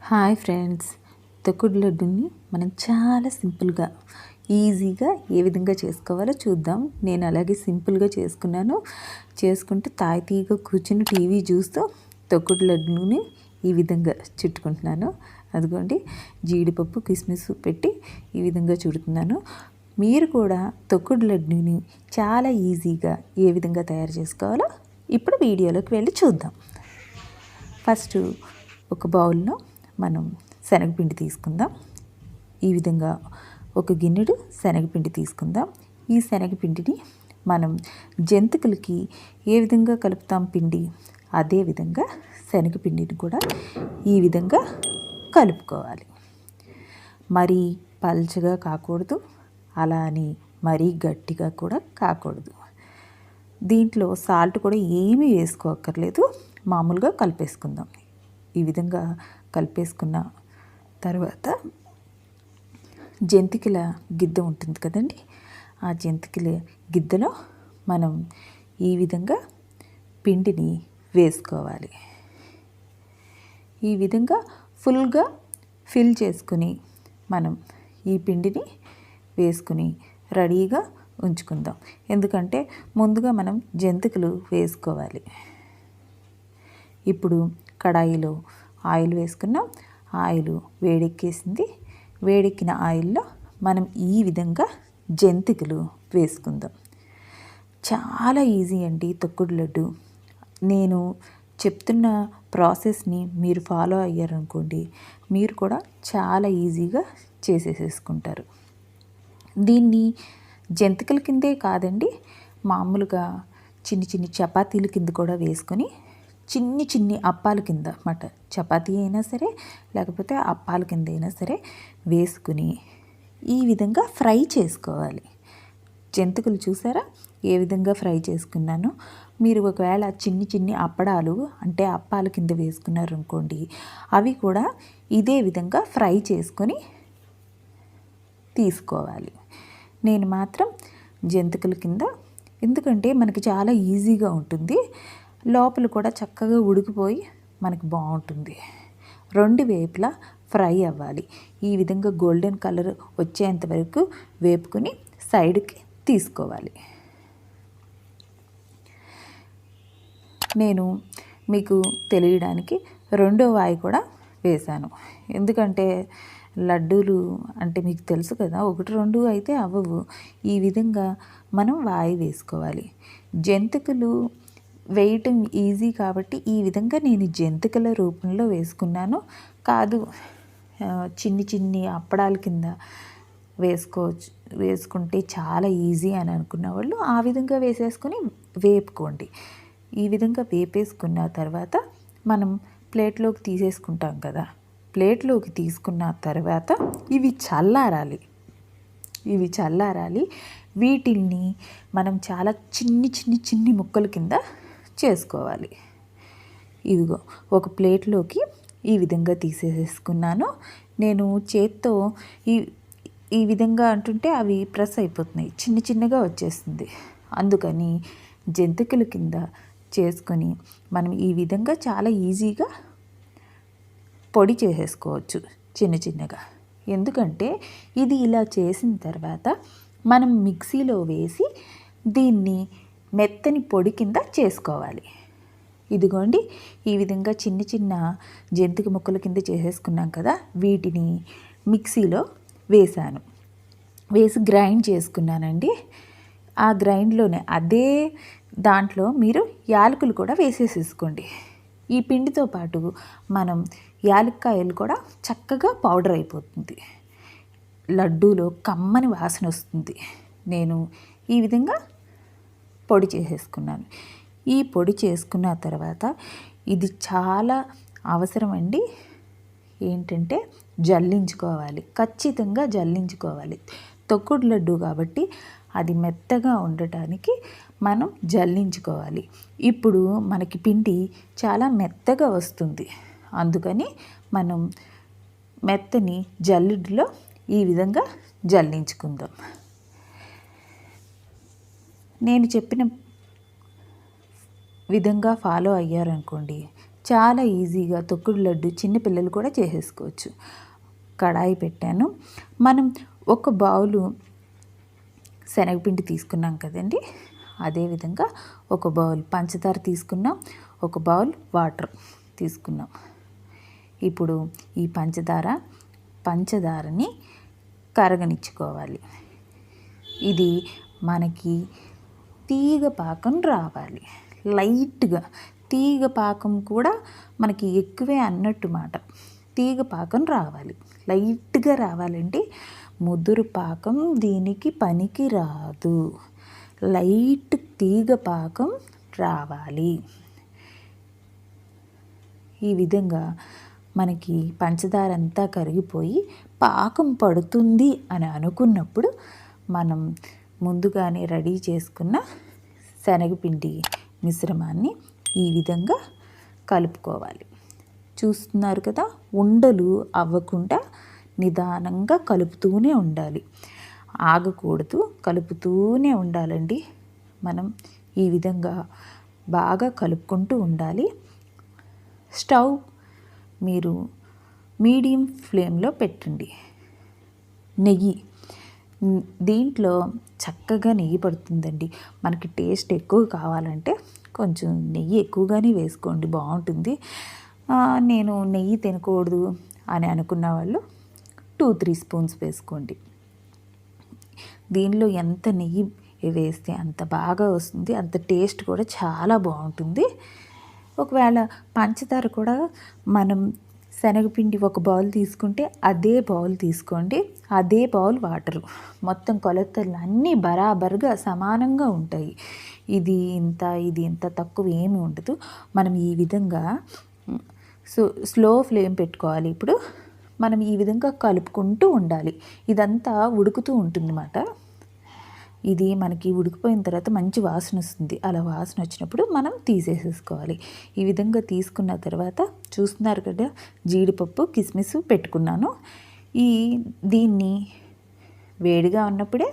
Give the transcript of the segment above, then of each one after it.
Hi friends, తొక్కుడు లడ్డుని మనం చాలా సింపుల్గా ఈజీగా ఏ విధంగా చేసుకోవాలో చూద్దాం. నేను అలాగే సింపుల్గా చేసుకుంటూ తాయితీగా కూర్చుని టీవీ చూస్తూ తొక్కుడు లడ్డుని ఈ విధంగా చుట్టుకుంటున్నాను. అదిగోండి, జీడిపప్పు కిస్మిస్ పెట్టి ఈ విధంగా చుడుతున్నాను. మీరు కూడా తొక్కుడు లడ్డుని చాలా ఈజీగా ఏ విధంగా తయారు చేసుకోవాలో ఇప్పుడు వీడియోలోకి వెళ్ళి చూద్దాం. ఫస్ట్ ఒక బౌల్లో మనం శనగపిండి తీసుకుందాం. ఈ విధంగా ఒక గిన్నెడు శనగపిండి తీసుకుందాం. ఈ శనగపిండిని మనం జంతికలకి ఏ విధంగా కలుపుతాం పిండి, అదే విధంగా శనగపిండిని కూడా ఈ విధంగా కలుపుకోవాలి. మరీ పల్చగా కాకూడదు, అలా అని మరీ గట్టిగా కూడా కాకూడదు. దీంట్లో సాల్ట్ కూడా ఏమీ వేసుకోక్కర్లేదు, మామూలుగా కలిపేసుకుందాం. ఈ విధంగా కలిపేసుకున్న తర్వాత జంతికల గిద్ద ఉంటుంది కదండి, ఆ జంతికల గిద్దలో మనం ఈ విధంగా పిండిని వేసుకోవాలి. ఈ విధంగా ఫుల్గా ఫిల్ చేసుకుని మనం ఈ పిండిని వేసుకుని రెడీగా ఉంచుకుందాం. ఎందుకంటే ముందుగా మనం జంతికలు వేసుకోవాలి. ఇప్పుడు కడాయిలో ఆయిల్ వేసుకున్నాం. ఆయిల్ వేడెక్కేసింది. వేడెక్కిన ఆయిల్లో మనం ఈ విధంగా జంతికలు వేసుకుందాం. చాలా ఈజీ అండి తొక్కుడు లడ్డు. నేను చెప్తున్న ప్రాసెస్ని మీరు ఫాలో అయ్యారనుకోండి, మీరు కూడా చాలా ఈజీగా చేసేసుకుంటారు. దీన్ని జంతికల కిందే కాదండి, మామూలుగా చిన్ని చపాతీల కింద కూడా వేసుకొని చిన్ని అప్పాల కింద అన్నమాట, చపాతీ అయినా సరే లేకపోతే అప్పాల కింద అయినా సరే వేసుకుని ఈ విధంగా ఫ్రై చేసుకోవాలి. జంతికలు చూసారా ఏ విధంగా ఫ్రై చేసుకున్నాను. మీరు ఒకవేళ చిన్ని అప్పడాలు అంటే అప్పాల కింద వేసుకున్నారనుకోండి, అవి కూడా ఇదే విధంగా ఫ్రై చేసుకొని తీసుకోవాలి. నేను మాత్రం జంతికల కింద, ఎందుకంటే మనకి చాలా ఈజీగా ఉంటుంది, లోపల కూడా చక్కగా ఉడికిపోయి మనకి బాగుంటుంది. రెండు వైపులా ఫ్రై అవ్వాలి. ఈ విధంగా గోల్డెన్ కలర్ వచ్చేంత వరకు వేపుకొని సైడ్కి తీసుకోవాలి. నేను మీకు తెలియడానికి రెండో వాయి కూడా వేశాను. ఎందుకంటే లడ్డూలు అంటే మీకు తెలుసు కదా, 1-2 అయితే అవ్వవు. ఈ విధంగా మనం వాయి వేసుకోవాలి. జంతికలు వేయటం ఈజీ కాబట్టి ఈ విధంగా నేను జంతికల రూపంలో వేసుకున్నాను. కాదు చిన్ని అప్పడాల కింద వేసుకుంటే చాలా ఈజీ అని అనుకున్న వాళ్ళు ఆ విధంగా వేసేసుకొని వేపుకోండి. ఈ విధంగా వేపేసుకున్న తర్వాత మనం ప్లేట్లోకి తీసేసుకుంటాం కదా, ప్లేట్లోకి తీసుకున్న తర్వాత ఇవి చల్లారాలి. వీటిల్ని మనం చాలా చిన్ని ముక్కల కింద చేసుకోవాలి. ఇదిగో ఒక ప్లేట్లోకి ఈ విధంగా తీసేసుకున్నాను. నేను చేత్తో ఈ విధంగా అంటుంటే అవి ప్రెస్ అయిపోతున్నాయి, చిన్నగా వచ్చేస్తుంది. అందుకని జంతికల కింద చేసుకొని మనం ఈ విధంగా చాలా ఈజీగా పొడి చేసేసుకోవచ్చు చిన్నగా. ఎందుకంటే ఇది ఇలా చేసిన తర్వాత మనం మిక్సీలో వేసి దీన్ని మెత్తని పొడి కింద చేసుకోవాలి. ఇదిగోండి, ఈ విధంగా చిన్న జంతిక ముక్కల కింద చేసేసుకున్నాం కదా, వీటిని మిక్సీలో వేసి గ్రైండ్ చేసుకున్నానండి. ఆ గ్రైండ్లోనే అదే దాంట్లో మీరు యాలకులు కూడా వేసేసుకోండి. ఈ పిండితో పాటు మనం యాలక్కాయలు కూడా చక్కగా పౌడర్ అయిపోతుంది. లడ్డూలో కమ్మని వాసన వస్తుంది. నేను ఈ విధంగా పొడి చేసేసుకున్నాను. ఈ పొడి చేసుకున్న తర్వాత ఇది చాలా అవసరం అండి. ఏంటంటే జల్లించుకోవాలి, ఖచ్చితంగా జల్లించుకోవాలి. తొక్కుడు లడ్డు కాబట్టి అది మెత్తగా ఉండటానికి మనం జల్లించుకోవాలి. ఇప్పుడు మనకి పిండి చాలా మెత్తగా వస్తుంది, అందుకని మనం మెత్తని జల్లిడిలో ఈ విధంగా జల్లించుకుందాం. నేను చెప్పిన విధంగా ఫాలో అయ్యారనుకోండి, చాలా ఈజీగా తొక్కుడు లడ్డు చిన్నపిల్లలు కూడా చేసేసుకోవచ్చు. కడాయి పెట్టాను. మనం ఒక బౌలు శనగపిండి తీసుకున్నాం కదండి, అదేవిధంగా ఒక బౌల్ పంచదార తీసుకున్నాం, ఒక బౌల్ వాటర్ తీసుకున్నాం. ఇప్పుడు ఈ పంచదారని కరగనిచ్చుకోవాలి. ఇది మనకి తీగ పాకం రావాలి. లైట్గా తీగ పాకం కూడా మనకి ఎక్కువే అన్నట్టు మాట. తీగ పాకం రావాలి, లైట్గా రావాలండి. ముదురు పాకం దీనికి పనికి రాదు. లైట్ తీగ పాకం రావాలి. ఈ విధంగా మనకి పంచదార అంతా కరిగిపోయి పాకం పడుతుంది అని అనుకున్నప్పుడు మనం ముందుగానే రెడీ చేసుకున్న శనగపిండి మిశ్రమాన్ని ఈ విధంగా కలుపుకోవాలి. చూస్తున్నారు కదా, ఉండలు అవ్వకుండా నిదానంగా కలుపుతూనే ఉండాలి, ఆగకూడదు, కలుపుతూనే ఉండాలండి. మనం ఈ విధంగా బాగా కలుపుకుంటూ ఉండాలి. స్టవ్ మీరు మీడియం ఫ్లేమ్లో పెట్టండి. నెయ్యి, దీంట్లో చక్కగా నెయ్యి పడుతుందండి. మనకి టేస్ట్ ఎక్కువ కావాలంటే కొంచెం నెయ్యి ఎక్కువగానే వేసుకోండి, బాగుంటుంది. నేను నెయ్యి తినకూడదు అని అనుకున్న వాళ్ళు 2-3 స్పూన్స్ వేసుకోండి. దీనిలో ఎంత నెయ్యి వేస్తే అంత బాగా వస్తుంది, అంత టేస్ట్ కూడా చాలా బాగుంటుంది. ఒకవేళ పంచదార కూడా మనం శనగపిండి ఒక బౌల్ తీసుకుంటే అదే బౌల్ తీసుకోండి, అదే బౌల్ వాటరు. మొత్తం కొలతలు అన్నీ బరాబర్గా సమానంగా ఉంటాయి. ఇది ఇంత తక్కువ ఏమి ఉండదు. మనం ఈ విధంగా స్లో ఫ్లేమ్ పెట్టుకోవాలి. ఇప్పుడు మనం ఈ విధంగా కలుపుకుంటూ ఉండాలి. ఇదంతా ఉడుకుతూ ఉంటుందన్నమాట. ఇది మనకి ఉడికిపోయిన తర్వాత మంచి వాసన వస్తుంది. అలా వాసన వచ్చినప్పుడు మనం తీసేసుకోవాలి. ఈ విధంగా తీసుకున్న తర్వాత చూస్తున్నారు కదా, జీడిపప్పు కిస్మిస్ పెట్టుకున్నాను. దీన్ని వేడిగా ఉన్నప్పుడే,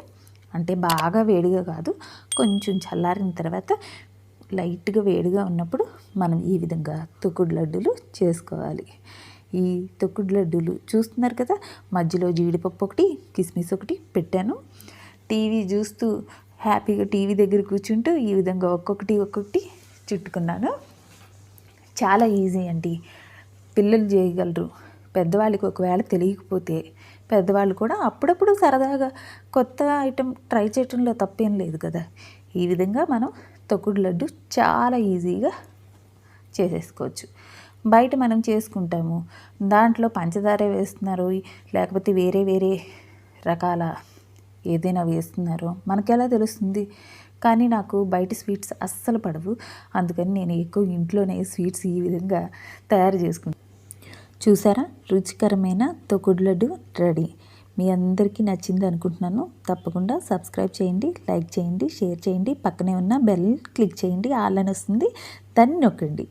అంటే బాగా వేడిగా కాదు, కొంచెం చల్లారిన తర్వాత లైట్గా వేడిగా ఉన్నప్పుడు మనం ఈ విధంగా తొక్కుడు లడ్డూలు చేసుకోవాలి. ఈ తొక్కుడు లడ్డూలు చూస్తున్నారు కదా, మధ్యలో జీడిపప్పు ఒకటి కిస్మిస్ ఒకటి పెట్టాను. టీవీ చూస్తూ హ్యాపీగా టీవీ దగ్గర కూర్చుంటూ ఈ విధంగా ఒక్కొక్కటి చుట్టుకున్నాను. చాలా ఈజీ అండి, పిల్లలు చేయగలరు. పెద్దవాళ్ళకి ఒకవేళ తెలియకపోతే పెద్దవాళ్ళు కూడా అప్పుడప్పుడు సరదాగా కొత్త ఐటెం ట్రై చేయటంలో తప్పేం లేదు కదా. ఈ విధంగా మనం తొక్కుడు లడ్డు చాలా ఈజీగా చేసేసుకోవచ్చు. బయట మనం చేసుకుంటాము, దాంట్లో పంచదార వేస్తున్నారు, లేకపోతే వేరే రకాల ఏదైనా వేస్తున్నారో మనకెలా తెలుస్తుంది? కానీ నాకు బయట స్వీట్స్ అస్సలు పడవు. అందుకని నేను ఎక్కువ ఇంట్లోనే స్వీట్స్ ఈ విధంగా తయారు చేసుకుంటాను. చూసారా, రుచికరమైన తొక్కుడు లడ్డు రెడీ. మీ అందరికీ నచ్చింది అనుకుంటున్నాను. తప్పకుండా సబ్స్క్రైబ్ చేయండి, లైక్ చేయండి, షేర్ చేయండి, పక్కనే ఉన్న బెల్ క్లిక్ చేయండి, ఆల్ అని వస్తుంది, దాన్ని నొక్కండి.